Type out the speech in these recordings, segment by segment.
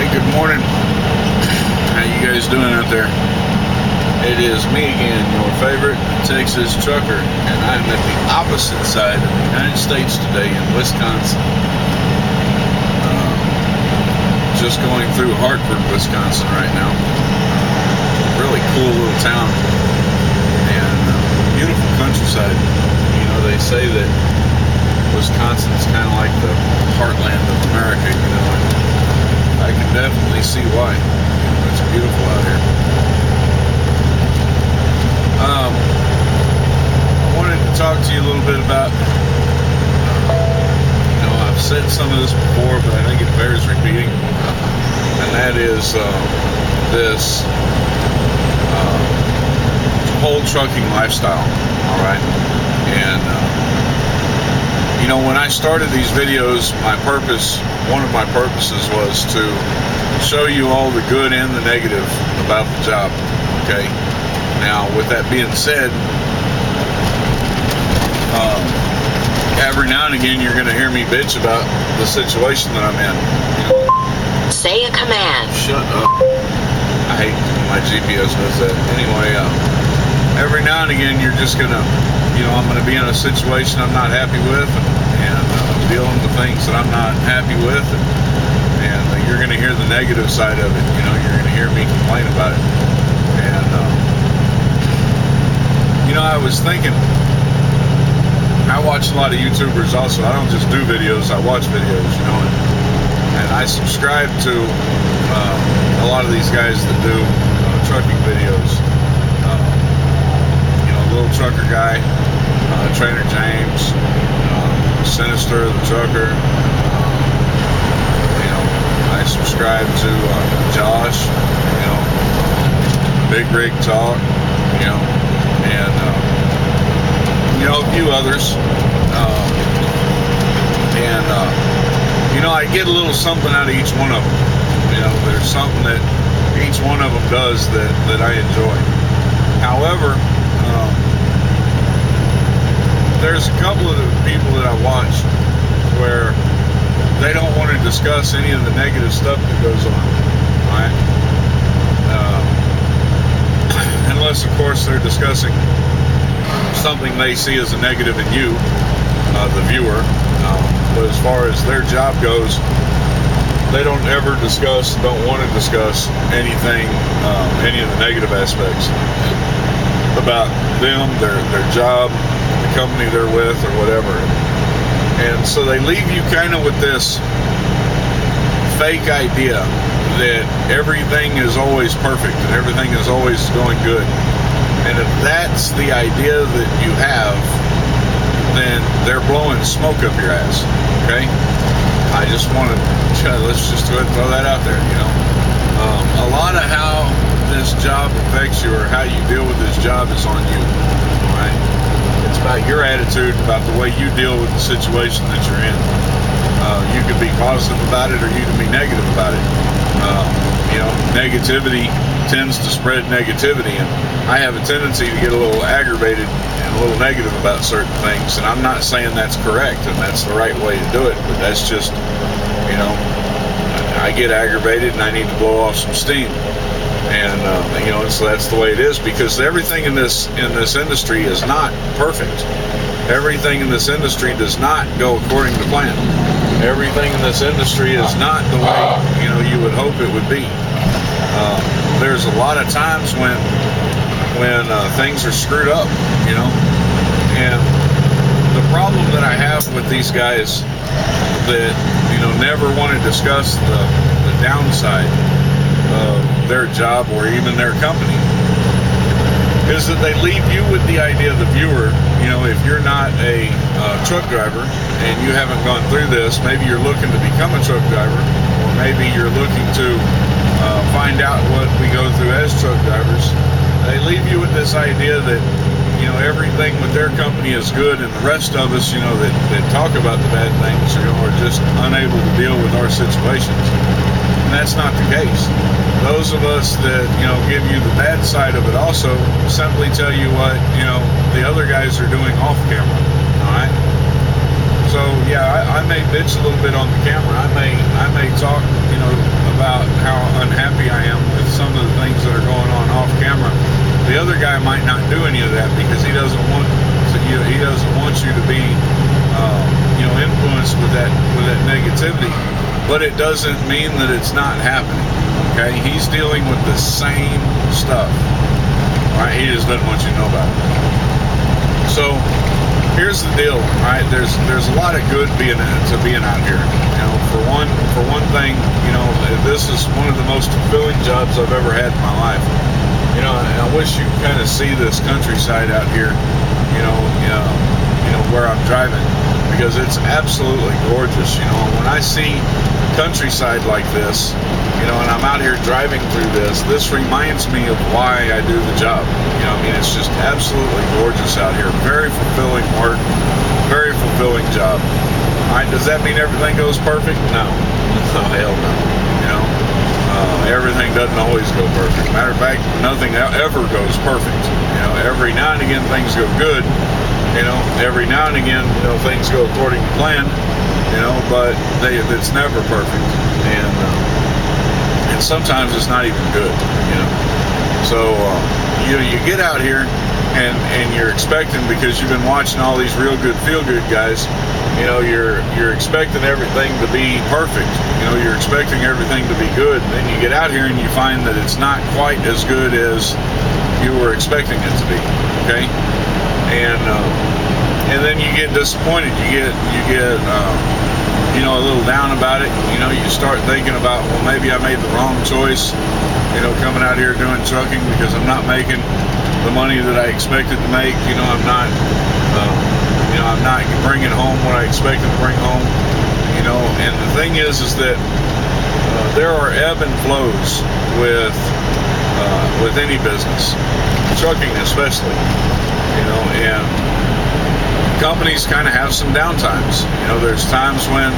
Good morning. How you guys doing out there? It is me again, your favorite Texas trucker, and I'm at the opposite side of the United States today in Wisconsin. Just going through Hartford, Wisconsin right now. Really cool little town and beautiful countryside. You know, they say that Wisconsin's kind of like the heartland of America, you know, and I can definitely see why. It's beautiful out here. I wanted to talk to you a little bit about, I've said some of this before, but I think it bears repeating, and that is this whole trucking lifestyle, all right? And, when I started these videos, one of my purposes was to show you all the good and the negative about the job, okay? Now, with that being said, every now and again you're going to hear me bitch about the situation that I'm in. Say a command. Shut up. I hate my GPS does that. Anyway, every now and again you're just going to, I'm going to be in a situation I'm not happy with and dealing with things that I'm not happy with, and you're going to hear the negative side of it. You're going to hear me complain about it. And, I was thinking, I watch a lot of YouTubers also. I don't just do videos, I watch videos, and I subscribe to a lot of these guys that do trucking videos. Little Trucker Guy, Trainer James, Sinister the Trucker. I subscribe to Josh, Big Rig Talk, and a few others. I get a little something out of each one of them. There's something that each one of them does that I enjoy. However, there's a couple of the people that I watch where they don't want to discuss any of the negative stuff that goes on, right? Unless, of course, they're discussing something they see as a negative in you, the viewer. But as far as their job goes, they don't ever don't want to discuss anything, any of the negative aspects about them, their job, the company they're with, or whatever. And so they leave you kind of with this fake idea that everything is always perfect and everything is always going good. And if that's the idea that you have, then they're blowing smoke up your ass, okay? I just want to, let's just go ahead and throw that out there, A lot of how this job affects you or how you deal with this job is on you, all right? It's about your attitude, about the way you deal with the situation that you're in. You can be positive about it or you can be negative about it. Negativity tends to spread negativity, and I have a tendency to get a little aggravated and a little negative about certain things, and I'm not saying that's correct and that's the right way to do it, but that's just, I get aggravated and I need to blow off some steam. And so that's the way it is, because everything in this industry is not perfect. Everything in this industry does not go according to plan. Everything in this industry is not the way you would hope it would be. There's a lot of times when things are screwed up, and the problem that I have with these guys that never want to discuss the downside of their job or even their company is that they leave you with the idea, the viewer, if you're not a truck driver and you haven't gone through this, maybe you're looking to become a truck driver, or maybe you're looking to find out what we go through as truck drivers. They leave you with this idea that everything with their company is good, and the rest of us that talk about the bad things are just unable to deal with our situations. And that's not the case. Those of us that give you the bad side of it also simply tell you what the other guys are doing off camera. All right. So yeah, I may bitch a little bit on the camera. I may talk about doesn't want you to be influenced with that negativity, but it doesn't mean that it's not happening. Okay, he's dealing with the same stuff, right? He just doesn't want you to know about it. So here's the deal, right? There's a lot of good being out here. For one thing, this is one of the most fulfilling jobs I've ever had in my life. I wish you could kind of see this countryside out here, where I'm driving, because it's absolutely gorgeous. When I see countryside like this, and I'm out here driving through this reminds me of why I do the job. It's just absolutely gorgeous out here. Very fulfilling work, very fulfilling job. All right, does that mean everything goes perfect? No. Oh, hell no. Everything doesn't always go perfect. Matter of fact, nothing ever goes perfect. Every now and again things go good. Every now and again, things go according to plan. But it's never perfect, and sometimes it's not even good. So you get out here and you're expecting, because you've been watching all these real good feel good guys. You're expecting everything to be perfect. You're expecting everything to be good, and then you get out here and you find that it's not quite as good as you were expecting it to be. Okay, and then you get disappointed. You get a little down about it. You start thinking about, well, maybe I made the wrong choice. Coming out here doing trucking, because I'm not making the money that I expected to make. I'm not bringing home what I expected to bring home. And the thing is that there are ebb and flows with any business, trucking especially. And companies kind of have some downtimes. There's times when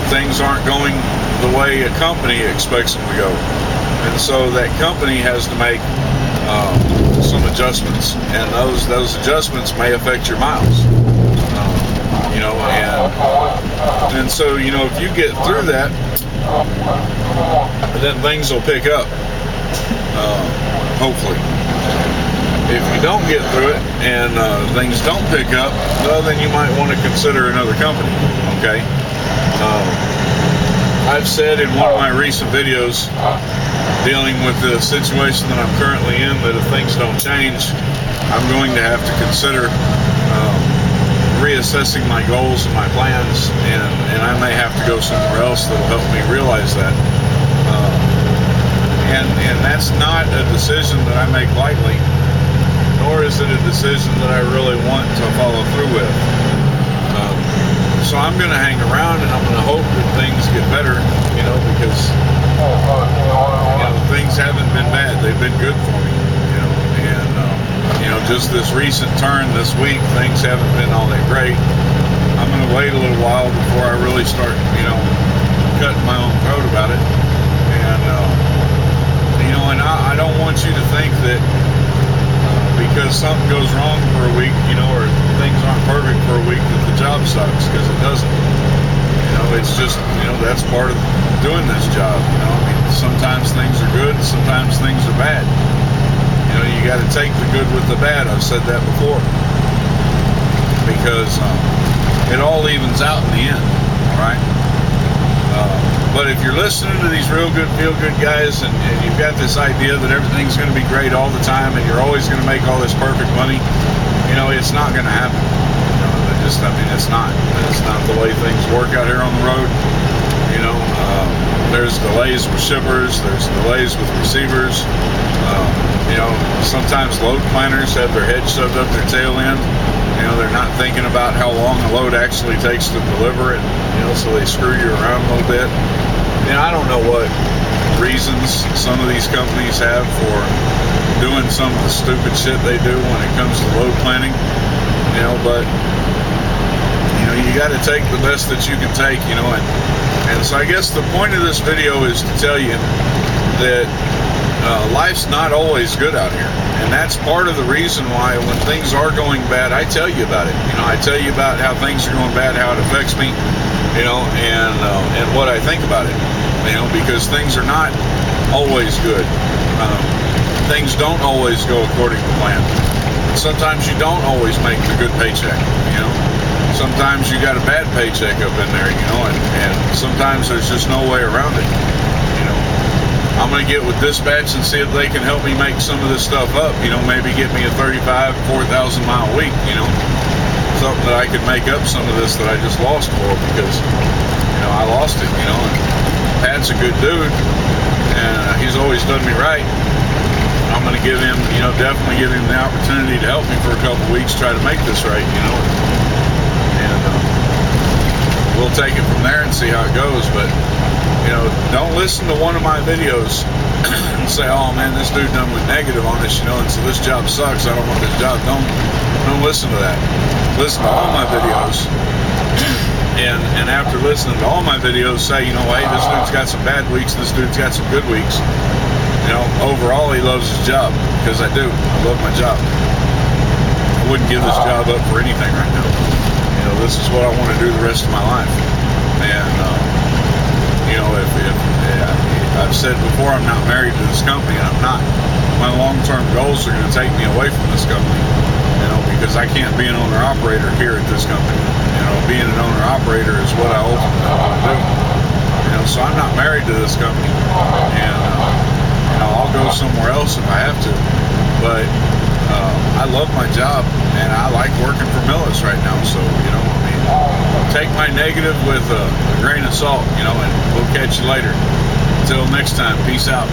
things aren't going the way a company expects them to go, and so that company has to make some adjustments, and those adjustments may affect your miles. And so if you get through that, then things will pick up. Hopefully. If you don't get through it and things don't pick up, well, then you might want to consider another company. Okay. I've said in one of my recent videos dealing with the situation that I'm currently in, that if things don't change, I'm going to have to consider reassessing my goals and my plans, and I may have to go somewhere else that will help me realize that. And that's not a decision that I make lightly, nor is it a decision that I really want to follow through with. So I'm going to hang around, and I'm going to hope that things get better, because things haven't been bad. They've been good for me, and just this recent turn this week, things haven't been all that great. I'm going to wait a little while before I really start, cutting my own throat about it. And I don't want you to think that because something goes wrong for a week, or things aren't perfect for a week, that the job sucks, because it doesn't. It's just, that's part of doing this job. Sometimes things are good, sometimes things are bad. You got to take the good with the bad. I've said that before, because it all evens out in the end. All right. But if you're listening to these real good, feel-good guys, and you've got this idea that everything's going to be great all the time, and you're always going to make all this perfect money, it's not going to happen. It's not. It's not the way things work out here on the road. There's delays with shippers. There's delays with receivers. Sometimes load planners have their head shoved up their tail end. They're not thinking about how long a load actually takes to deliver it. So they screw you around a little bit. I don't know what reasons some of these companies have for doing some of the stupid shit they do when it comes to load planning. But you got to take the best that you can take. And so I guess the point of this video is to tell you that life's not always good out here, and that's part of the reason why when things are going bad, I tell you about it. I tell you about how things are going bad, how it affects me, and what I think about it, because things are not always good. Things don't always go according to plan. sometimes you don't always make the good paycheck, you know. Sometimes you got a bad paycheck up in there, you know, and sometimes there's just no way around it, you know. I'm going to get with dispatch and see if they can help me make some of this stuff up, you know, maybe get me a 4,000 mile week, you know, something that I could make up some of this that I just lost for, because, you know, I lost it, you know. And Pat's a good dude, and he's always done me right. I'm going to give him, you know, definitely give him the opportunity to help me for a couple weeks, try to make this right, you know. And we'll take it from there and see how it goes. But, you know, don't listen to one of my videos and say, oh man, this dude done went negative on this, you know, and so this job sucks, I don't want this job. Don't listen to that. Listen to all my videos. And after listening to all my videos, say, you know, hey, this dude's got some bad weeks, this dude's got some good weeks. You know, overall, he loves his job, because I do. I love my job. I wouldn't give this job up for anything right now. You know, this is what I want to do the rest of my life. And, you know, I've said before, I'm not married to this company, and I'm not. My long-term goals are going to take me away from this company, you know, because I can't be an owner-operator here at this company. You know, being an owner-operator is what I ultimately want to do. You know, so I'm not married to this company, and you know, I'll go somewhere else if I have to. But I love my job, and I like working for Millis right now. So, you know, I mean, take my negative with a grain of salt, you know, and we'll catch you later. Until next time, peace out.